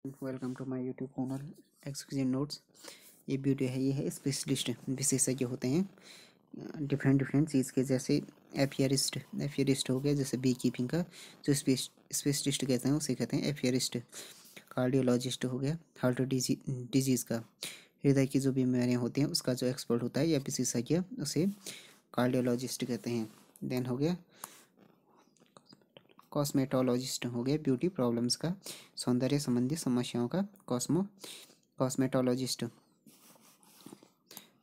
Welcome to my YouTube channel exclusive notes. ये video है, ये है स्पेशलिस्ट विशेषज्ञ होते हैं डिफरेंट चीज़ के, जैसे एपियरिस्ट हो गया, जैसे बी कीपिंग का जो स्पेशलिस्ट कहते हैं उसे कहते हैं एपियरिस्ट। कार्डियोलॉजिस्ट हो गया, हार्ट डिजीज़ का, हृदय की जो बीमारियाँ होती हैं उसका जो एक्सपर्ट होता है या विशेषज्ञ उसे कार्डियोलॉजिस्ट कहते हैं। देन हो गया कॉस्मेटोलॉजिस्ट, हो गया ब्यूटी प्रॉब्लम्स का, सौंदर्य संबंधी समस्याओं का कॉस्मेटोलॉजिस्ट।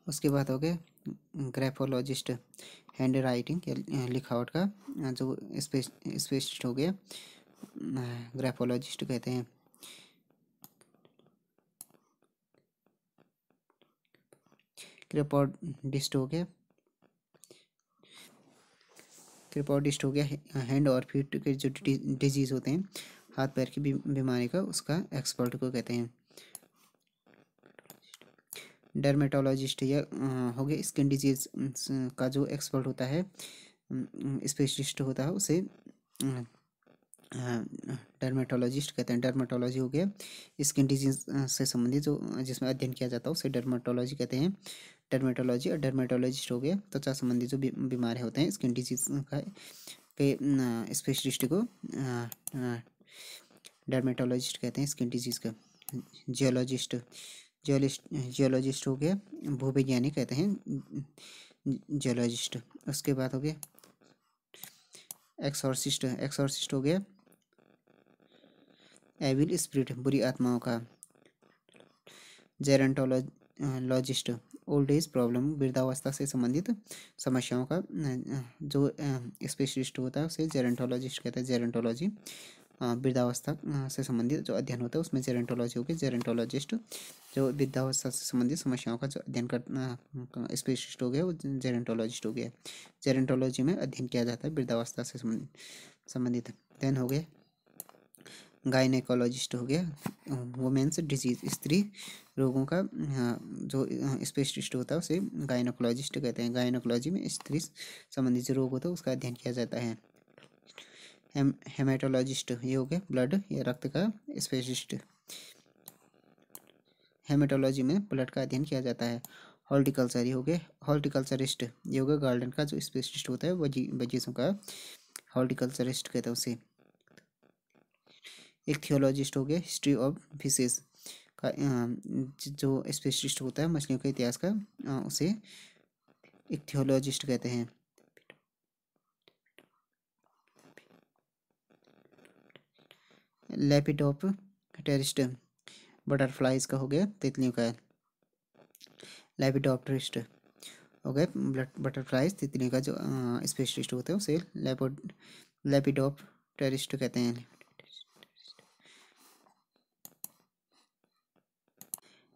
उसके बाद हो गया ग्राफोलॉजिस्ट, हैंड राइटिंग या लिखावट का जो स्पेशलिस्ट हो गया ग्राफोलॉजिस्ट कहते हैं। क्रिपोडिस्ट हो गया हैंड और फीट के जो डिजीज़ होते हैं, हाथ पैर की बीमारी का, उसका एक्सपर्ट को कहते हैं। डर्मेटोलॉजिस्ट या हो गया स्किन डिजीज का जो एक्सपर्ट होता है, स्पेशलिस्ट होता है, उसे डर्मेटोलॉजिस्ट कहते हैं। डर्मेटोलॉजी हो गया स्किन डिजीज से संबंधित जो जिसमें अध्ययन किया जाता है उसे डर्मेटोलॉजी कहते हैं। डर्मेटोलॉजी और डर्मेटोलॉजिस्ट हो गया त्वचा संबंधी जो बीमारी होते हैं स्किन डिजीज का के स्पेशलिस्ट को डर्मेटोलॉजिस्ट कहते हैं स्किन डिजीज का। जियोलॉजिस्ट हो गया भूवैज्ञानिक कहते हैं जियोलॉजिस्ट। उसके बाद हो गया एक्सोर्सिस्ट हो गया एविल स्पिरिट, बुरी आत्माओं का। जेरेंटोलॉजिस्ट ओल्ड एज प्रॉब्लम, वृद्धावस्था से संबंधित समस्याओं का जो स्पेशलिस्ट होता है उसे जेरेंटोलॉजिस्ट कहते हैं। जेरेंटोलॉजी वृद्धावस्था से संबंधित जो अध्ययन होता है उसमें जेरेंटोलॉजी हो गई। जेरेंटोलॉजिस्ट जो वृद्धावस्था से संबंधित समस्याओं का जो अध्ययन कर स्पेशलिस्ट हो गया वो जेरेंटोलॉजिस्ट हो गया। जेरेंटोलॉजी में अध्ययन किया जाता है वृद्धावस्था से संबंधित। देन हो गया गायनेकोलॉजिस्ट, हो गया वुमेन्स डिजीज, स्त्री रोगों का जो स्पेशलिस्ट होता है उसे गायनेकोलॉजिस्ट कहते हैं। गायनेकोलॉजी में स्त्री संबंधित जो रोग होता है उसका अध्ययन किया जाता है। हेमेटोलॉजिस्ट ये हो गया ब्लड या रक्त का स्पेशलिस्ट। हेमेटोलॉजी में ब्लड का अध्ययन किया जाता है। हॉर्टिकल्चर ये हो गया हॉर्टिकल्चरिस्ट, ये हो गया गार्डन का जो स्पेशलिस्ट होता है बगीचों का हॉर्टिकल्चरिस्ट कहते हैं उसे। एक थियोलॉजिस्ट हो गया हिस्ट्री ऑफ फिशेस का जो स्पेशलिस्ट होता है मछलियों के इतिहास का, उसे एक थियोलॉजिस्ट कहते हैं। लेपिडोप्टेरिस्ट बटरफ्लाइज का, हो गया तितलियों का। लेपिडोप्टेरिस्ट हो गया बटरफ्लाइज तितलियों का जो स्पेशलिस्ट होता है उसे लेपिडोप्टेरिस्ट कहते हैं।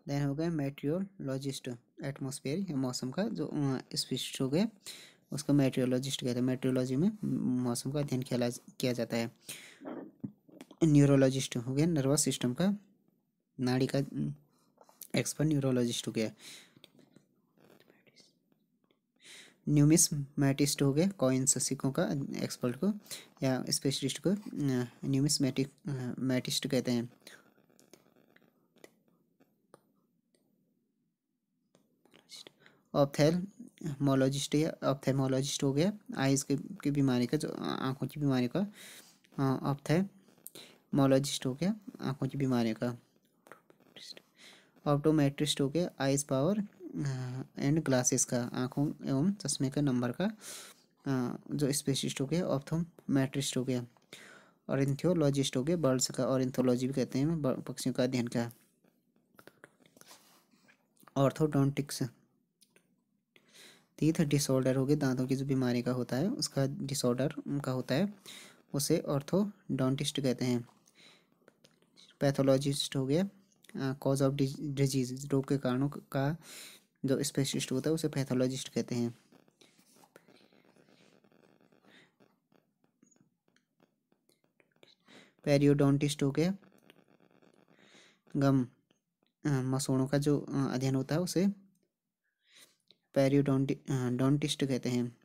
देन हो गया मेट्रियोलॉजिस्ट, एटमॉस्फेयर या मौसम का जो स्पेशलिस्ट हो गया उसको मेट्रियोलॉजिस्ट कहते हैं। मेट्रियोलॉजी में मौसम का अध्ययन किया जाता है। न्यूरोलॉजिस्ट हो गया नर्वस सिस्टम का, नाड़ी का एक्सपर्ट न्यूरोलॉजिस्ट हो गया। न्यूमिस्मैटिस्ट हो गया कॉइन्स सिक्कों का एक्सपर्ट को या स्पेशलिस्ट को न्यूमिस्मैटिस्ट कहते हैं। ऑप्थेल्मोलॉजिस्ट या ऑप्थेल्मोलॉजिस्ट हो गया आइज की बीमारी का जो आंखों की बीमारी का, ऑप्थेल्मोलॉजिस्ट हो गया आंखों की बीमारी का। ऑप्टोमेट्रिस्ट हो गया आइज पावर एंड ग्लासेस का, आंखों एवं चश्मे का नंबर का जो स्पेशलिस्ट हो गया ऑप्टोमेट्रिस्ट हो गया। ऑरेंथियोलॉजिस्ट हो गया बर्ड्स का, ऑरेंथोलॉजी भी कहते हैं पक्षियों का अध्ययन का। ऑर्थोडोंटिक्स टीथ डिसऑर्डर हो गया दांतों की जो बीमारी का होता है उसका डिसऑर्डर का होता है उसे ऑर्थोडोंटिस्ट कहते हैं। पैथोलॉजिस्ट हो गया कॉज ऑफ डिजीज, रोग के कारणों का जो स्पेशलिस्ट होता है उसे पैथोलॉजिस्ट कहते हैं। पेरियोडोंटिस्ट हो गया गम मसूड़ों का जो अध्ययन होता है उसे पेरियोडोंटिस्ट कहते हैं।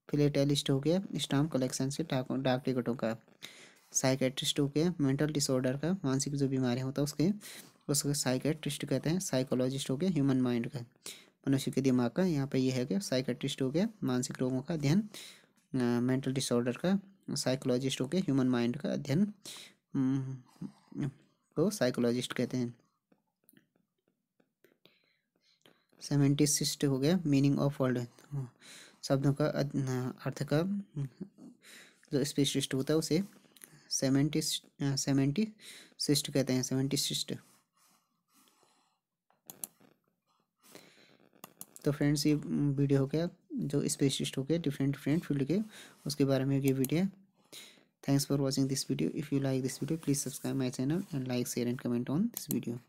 फिलेटेलिस्ट हो गया स्टाम्प कलेक्शन से डाक टिकटों का। साइकेट्रिस्ट हो गया मेंटल डिसऑर्डर का, मानसिक जो बीमारियाँ होता है उसको साइकेट्रिस्ट कहते हैं। साइकोलॉजिस्ट हो गया ह्यूमन माइंड का, मनुष्य के दिमाग का। यहाँ पे ये है कि साइकेट्रिस्ट हो गया मानसिक रोगों का अध्ययन, मेंटल डिसऑर्डर का। साइकोलॉजिस्ट हो गया ह्यूमन माइंड का अध्ययन को साइकोलॉजिस्ट कहते हैं। सेमेंटिसिस्ट हो गया मीनिंग ऑफ वर्ड, शब्दों का अर्थ का जो स्पेशलिस्ट होता है उसे सेमेंटिसिस्ट कहते हैं। सेमेंटिसिस्ट। तो फ्रेंड्स ये वीडियो हो गया जो स्पेशलिस्ट हो गया डिफरेंट डिफरेंट फील्ड के, उसके बारे में ये वीडियो है। Thanks for watching this video. If you like this video please subscribe my channel and like share and comment on this video.